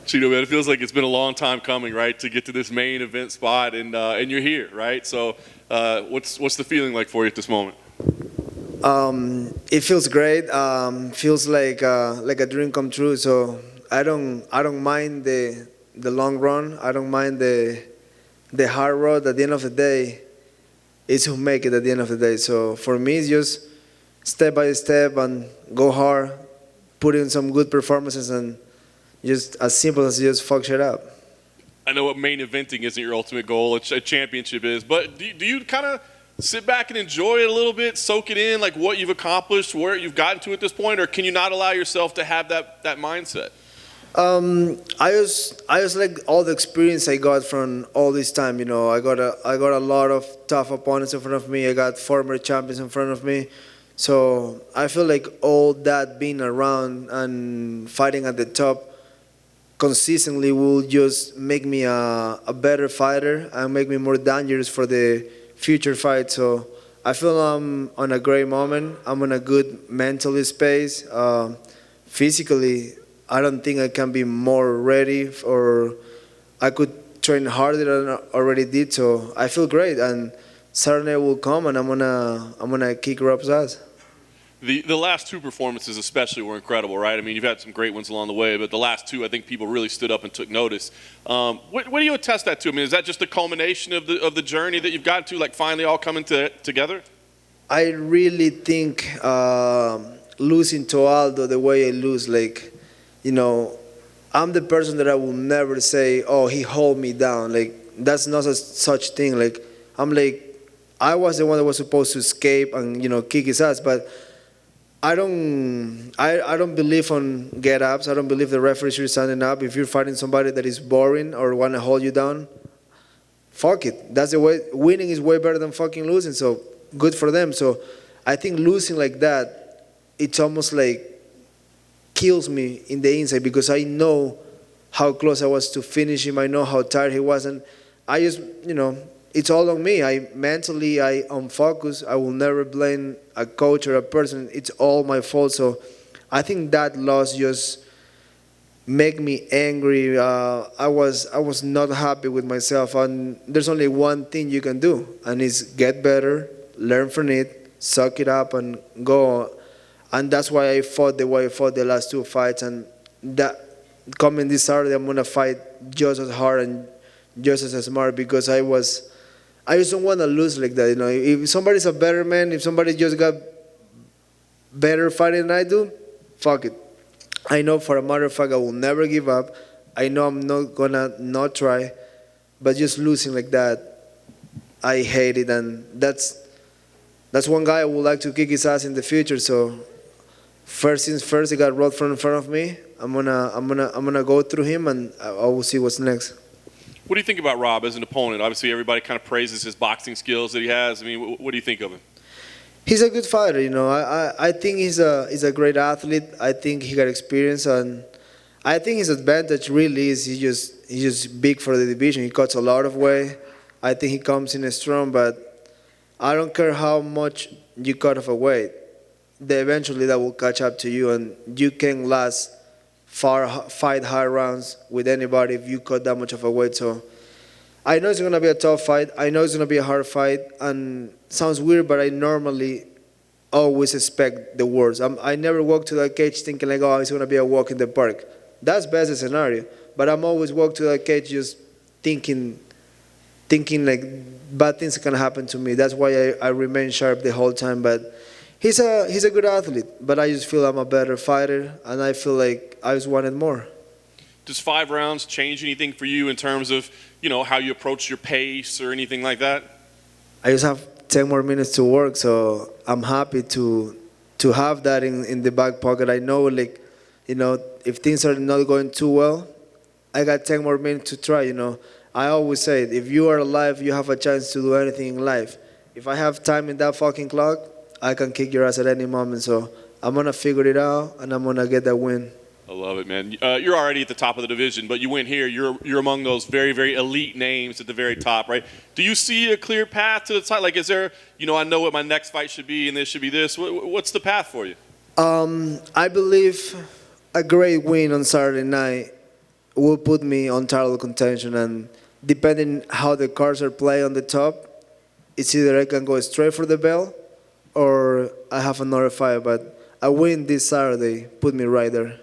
Cheeto, man, it feels like it's been a long time coming, right, to get to this main event spot, and you're here, right? So, what's the feeling like for you at this moment? It feels great. Feels like a dream come true. So I don't mind the long run. I don't mind the hard road. At the end of the day, it's who make it at the end of the day. So for me, it's just step by step and go hard, put in some good performances, and just as simple as just fuck shit up. I know what main eventing isn't your ultimate goal; a championship is. But do you kind of sit back and enjoy it a little bit, soak it in, like what you've accomplished, where you've gotten to at this point, or can you not allow yourself to have that mindset? I just like all the experience I got from all this time. You know, I got a lot of tough opponents in front of me. I got former champions in front of me. So I feel like all that being around and fighting at the top consistently will just make me a better fighter and make me more dangerous for the future fight. So I feel I'm on a great moment. I'm in a good mental space. Physically, I don't think I can be more ready, or I could train harder than I already did. So I feel great, and Saturday will come, and I'm gonna kick Rob's ass. The last two performances especially were incredible, right? I mean, you've had some great ones along the way, but the last two, I think people really stood up and took notice. What do you attest that to? I mean, is that just the culmination of the journey that you've gotten to, like finally all coming together? I really think losing to Aldo the way I lose, like, you know, I'm the person that I will never say, "Oh, he hold me down." Like, that's not a such thing. Like, I'm like, I was the one that was supposed to escape and kick his ass, but I don't believe on get ups. I don't believe the referee should standing up. If you're fighting somebody that is boring or want to hold you down, fuck it. That's the way. Winning is way better than fucking losing. So good for them. So I think losing like that, it's almost like kills me in the inside, because I know how close I was to finish him. I know how tired he was, and I just it's all on me. I mentally I unfocus. I will never blame a coach or a person. It's all my fault. So I think that loss just make me angry. I was not happy with myself, and there's only one thing you can do, and it's get better, learn from it, suck it up, and go. And that's why I fought the way I fought the last two fights. And that coming this Saturday, I'm gonna fight just as hard and just as smart, because I just don't want to lose like that. If somebody's a better man, if somebody just got better fighting than I do, fuck it. I know for a matter of fact I will never give up. I know I'm not gonna not try, but just losing like that, I hate it, and that's one guy I would like to kick his ass in the future. So first things first, he got rolled from in front of me. I'm gonna go through him, and I will see what's next. What do you think about Rob as an opponent? Obviously, everybody kind of praises his boxing skills that he has. I mean, what do you think of him? He's a good fighter. I think he's a great athlete. I think he got experience, and I think his advantage really is he's just big for the division. He cuts a lot of weight. I think he comes in strong, but I don't care how much you cut off a weight. Eventually that will catch up to you, and you can last fight high rounds with anybody if you cut that much of a weight. So I know it's gonna be a tough fight. I know it's gonna be a hard fight, and sounds weird, but I normally always expect the worst. I never walk to that cage thinking like, oh, it's gonna be a walk in the park. That's best scenario. But I'm always walk to that cage just thinking like bad things can happen to me. That's why I remain sharp the whole time. But he's a good athlete. But I just feel I'm a better fighter, and I feel like I just wanted more. Does 5 rounds change anything for you in terms of how you approach your pace or anything like that? I just have 10 more minutes to work, so I'm happy to have that in the back pocket. I know, like, if things are not going too well, I got 10 more minutes to try. I always say, if you are alive, you have a chance to do anything in life. If I have time in that fucking clock, I can kick your ass at any moment. So I'm gonna figure it out, and I'm gonna get that win. I love it, man. You're already at the top of the division, but you win here. You're among those very, very elite names at the very top, right? Do you see a clear path to the top? Like, is there, I know what my next fight should be, and this should be this. What's the path for you? I believe a great win on Saturday night will put me on title contention. And depending how the cards are played on the top, it's either I can go straight for the belt or I have another fight. But a win this Saturday put me right there.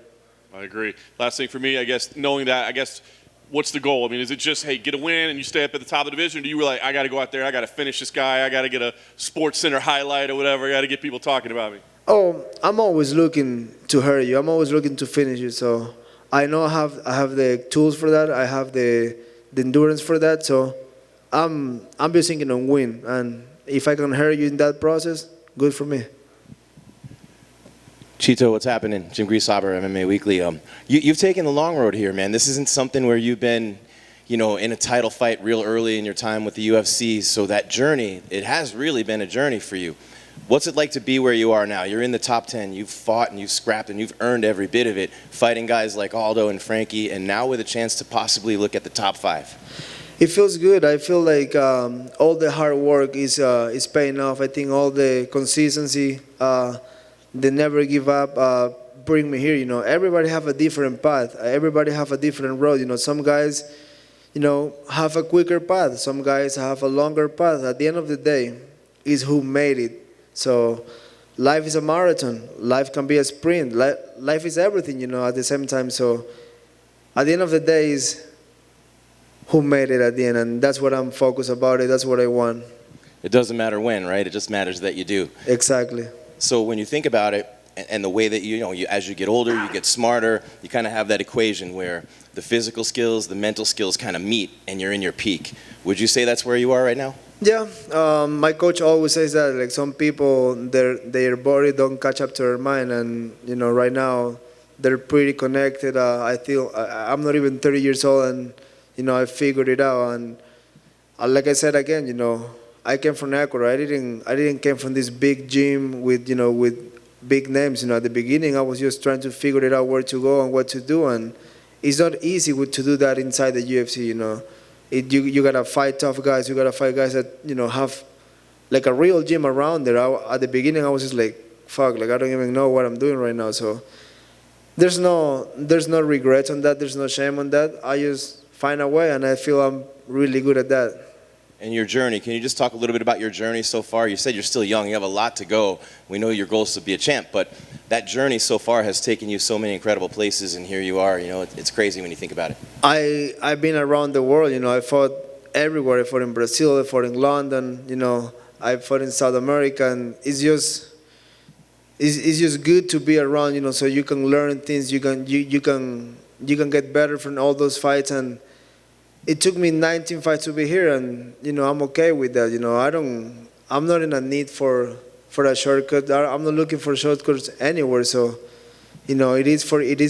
I agree. Last thing for me, I guess, knowing that, I guess, what's the goal? I mean, is it just, hey, get a win and you stay up at the top of the division? Or do you like, I got to go out there, I got to finish this guy, I got to get a Sports Center highlight or whatever, I got to get people talking about me? Oh, I'm always looking to hurt you. I'm always looking to finish you. So I know I have the tools for that. I have the endurance for that. So I'm just thinking on win. And if I can hurt you in that process, good for me. Chito, what's happening? Jim Grieshaber, MMA Weekly. You've taken the long road here, man. This isn't something where you've been, in a title fight real early in your time with the UFC. So that journey, it has really been a journey for you. What's it like to be where you are now? You're in the top 10. You've fought and you've scrapped and you've earned every bit of it, fighting guys like Aldo and Frankie, and now with a chance to possibly look at the top 5. It feels good. I feel like all the hard work is paying off. I think all the consistency, the never give up, bring me here. Everybody have a different path. Everybody have a different road. Some guys, have a quicker path. Some guys have a longer path. At the end of the day, is who made it. So life is a marathon. Life can be a sprint. Life is everything, at the same time. So at the end of the day is who made it at the end. And that's what I'm focused about it. That's what I want. It doesn't matter when, right? It just matters that you do. Exactly. So when you think about it, and the way that as you get older, you get smarter, you kind of have that equation where the physical skills, the mental skills kind of meet, and you're in your peak. Would you say that's where you are right now? Yeah, my coach always says that. Like some people, their body don't catch up to their mind, and right now they're pretty connected. I feel I'm not even 30 years old, and I figured it out. And like I said again, I came from Ecuador. I didn't came from this big gym with big names. At the beginning, I was just trying to figure it out where to go and what to do, and it's not easy to do that inside the UFC. You gotta fight tough guys. You gotta fight guys that have like a real gym around there. At the beginning, I was just like, fuck, like I don't even know what I'm doing right now. So there's no regrets on that. There's no shame on that. I just find a way, and I feel I'm really good at that. And your journey, can you just talk a little bit about your journey so far? You said you're still young, you have a lot to go. We know your goal is to be a champ, but that journey so far has taken you so many incredible places, and here you are. It's crazy when you think about it. I've been around the world. I fought everywhere. I fought in Brazil, I fought in London, I fought in South America, and it's just good to be around, so you can learn things, you can get better from all those fights. And it took me 19 fights to be here, and I'm okay with that. I'm not in a need for a shortcut. I'm not looking for shortcuts anywhere. So it is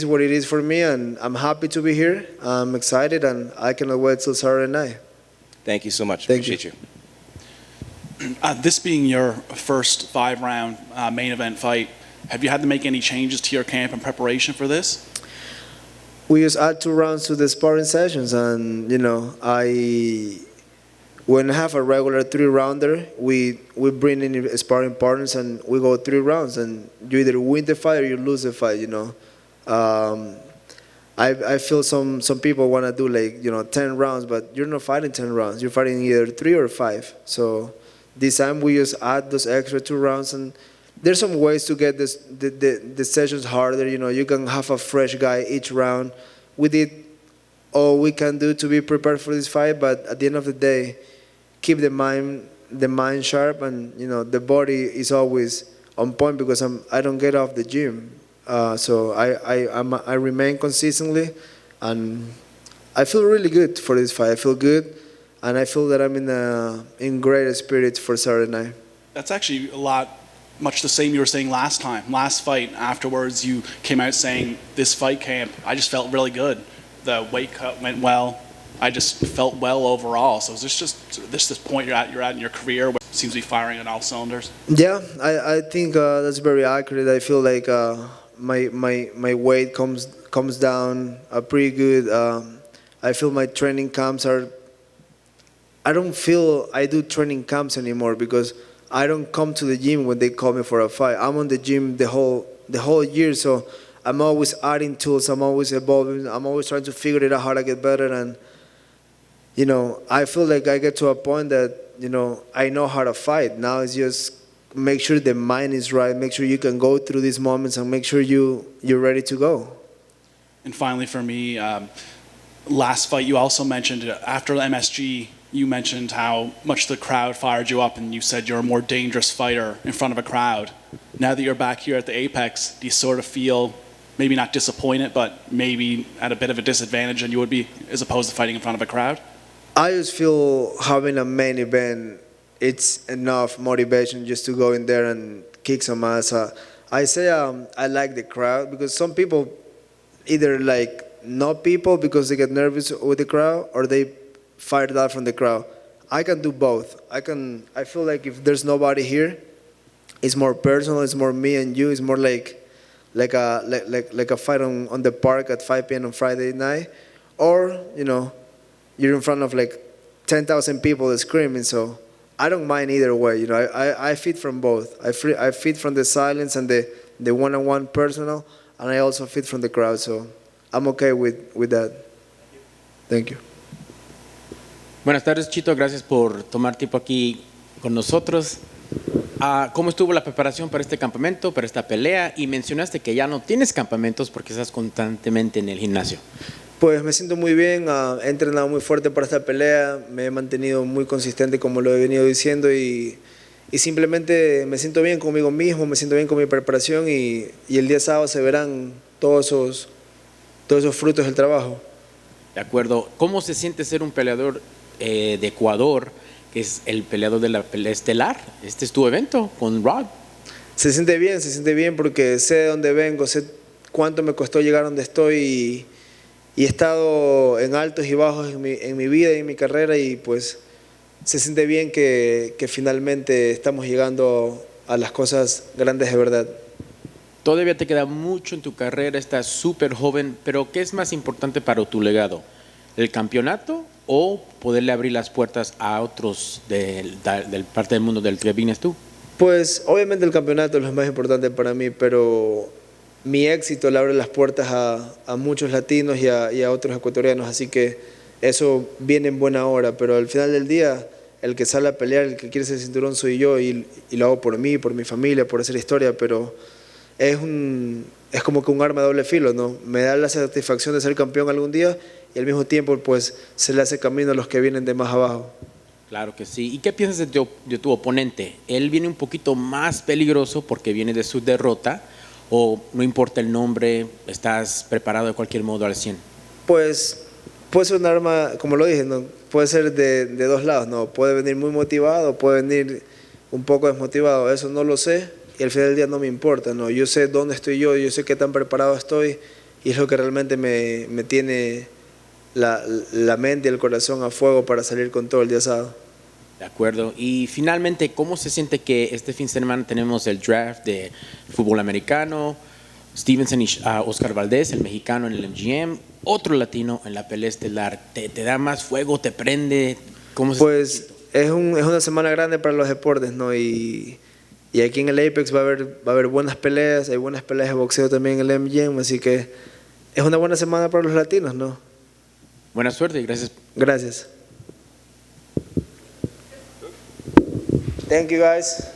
what it is for me, and I'm happy to be here. I'm excited, and I cannot wait till Saturday night. Thank you so much. Thank Appreciate you. This being your first 5-round main event fight, have you had to make any changes to your camp in preparation for this? We just add 2 rounds to the sparring sessions, and when I have a regular 3-rounder, we bring in sparring partners and we go 3 rounds, and you either win the fight or you lose the fight. I feel some people want to do 10 rounds, but you're not fighting 10 rounds. You're fighting either 3 or 5. So this time we just add those extra 2 rounds, and there's some ways to get the sessions harder. You can have a fresh guy each round. We did all we can do to be prepared for this fight, but at the end of the day, keep the mind sharp, and the body is always on point because I don't get off the gym. So I remain consistently, and I feel really good for this fight. I feel good, and I feel that I'm in great spirits for Saturday night. That's actually much the same you were saying last time. Last fight, afterwards, you came out saying, this fight camp, I just felt really good. The weight cut went well. I just felt well overall. So is this just this point you're at in your career where it seems to be firing on all cylinders? Yeah, I think that's very accurate. I feel like my weight comes down pretty good. I feel my training camps are. I don't feel I do training camps anymore because I don't come to the gym when they call me for a fight. I'm on the gym the whole year, so I'm always adding tools. I'm always evolving. I'm always trying to figure it out how to get better. And, you know, I feel like I get to a point that, you know, I know how to fight. Now it's just make sure the mind is right. Make sure you can go through these moments and make sure you're ready to go. And finally, for me, last fight you also mentioned after MSG, you mentioned how much the crowd fired you up, and you said you're a more dangerous fighter in front of a crowd. Now that you're back here at the Apex, do you sort of feel maybe not disappointed, but maybe at a bit of a disadvantage than you would be as opposed to fighting in front of a crowd? I just feel having a main event, it's enough motivation just to go in there and kick some ass. I say I like the crowd because some people either like not people because they get nervous with the crowd or they fight it out from the crowd. I can do both. I feel like if there's nobody here, it's more personal. It's more me and you. It's more like a fight on the park at 5 p.m. on Friday night, or you know, you're in front of like 10,000 people screaming. So I don't mind either way. You know, I feed from both. I feed from the silence and the one-on-one personal, and I also feed from the crowd. So I'm okay with that. Thank you. Buenas tardes, Chito. Gracias por tomar tiempo aquí con nosotros. ¿Cómo estuvo la preparación para este campamento, para esta pelea? Y mencionaste que ya no tienes campamentos porque estás constantemente en el gimnasio. Pues me siento muy bien, he entrenado muy fuerte para esta pelea, me he mantenido muy consistente como lo he venido diciendo y simplemente me siento bien conmigo mismo, me siento bien con mi preparación y el día sábado se verán todos esos frutos del trabajo. De acuerdo. ¿Cómo se siente ser un peleador de Ecuador, que es el peleador de la pelea estelar? Este es tu evento con Rod. Se siente bien porque sé de dónde vengo, sé cuánto me costó llegar donde estoy y he estado en altos y bajos en mi vida y en mi carrera y pues se siente bien que finalmente estamos llegando a las cosas grandes de verdad. Todavía te queda mucho en tu carrera, estás súper joven, pero ¿qué es más importante para tu legado? ¿El campeonato o poderle abrir las puertas a otros del parte del mundo del que vienes tú? Pues obviamente el campeonato es lo más importante para mí, pero mi éxito le abre las puertas a muchos latinos y a otros ecuatorianos, así que eso viene en buena hora, pero al final del día el que sale a pelear, el que quiere ese cinturón soy yo y lo hago por mí, por mi familia, por hacer historia, pero es como que un arma de doble filo, ¿no? Me da la satisfacción de ser campeón algún día y al mismo tiempo pues se le hace camino a los que vienen de más abajo. Claro que sí. ¿Y qué piensas de tu oponente? ¿Él viene un poquito más peligroso porque viene de su derrota o no importa el nombre, estás preparado de cualquier modo al 100? Pues puede ser un arma, como lo dije, ¿no? Puede ser de dos lados, ¿no? Puede venir muy motivado, puede venir un poco desmotivado, eso no lo sé y al final del día no me importa, ¿no? Yo sé dónde estoy yo sé qué tan preparado estoy y es lo que realmente me tiene la mente y el corazón a fuego para salir con todo el día sábado. De acuerdo. Y finalmente, ¿cómo se siente que este fin de semana tenemos el draft de fútbol americano? Stevenson y Oscar Valdés, el mexicano en el MGM, otro latino en la pelea estelar. ¿Te da más fuego? ¿Te prende? ¿Cómo se pues siente? es una semana grande para los deportes, ¿no? Y aquí en el Apex va a haber buenas peleas, hay buenas peleas de boxeo también en el MGM, así que es una buena semana para los latinos, ¿no? Buena suerte y gracias. Gracias. Thank you, guys.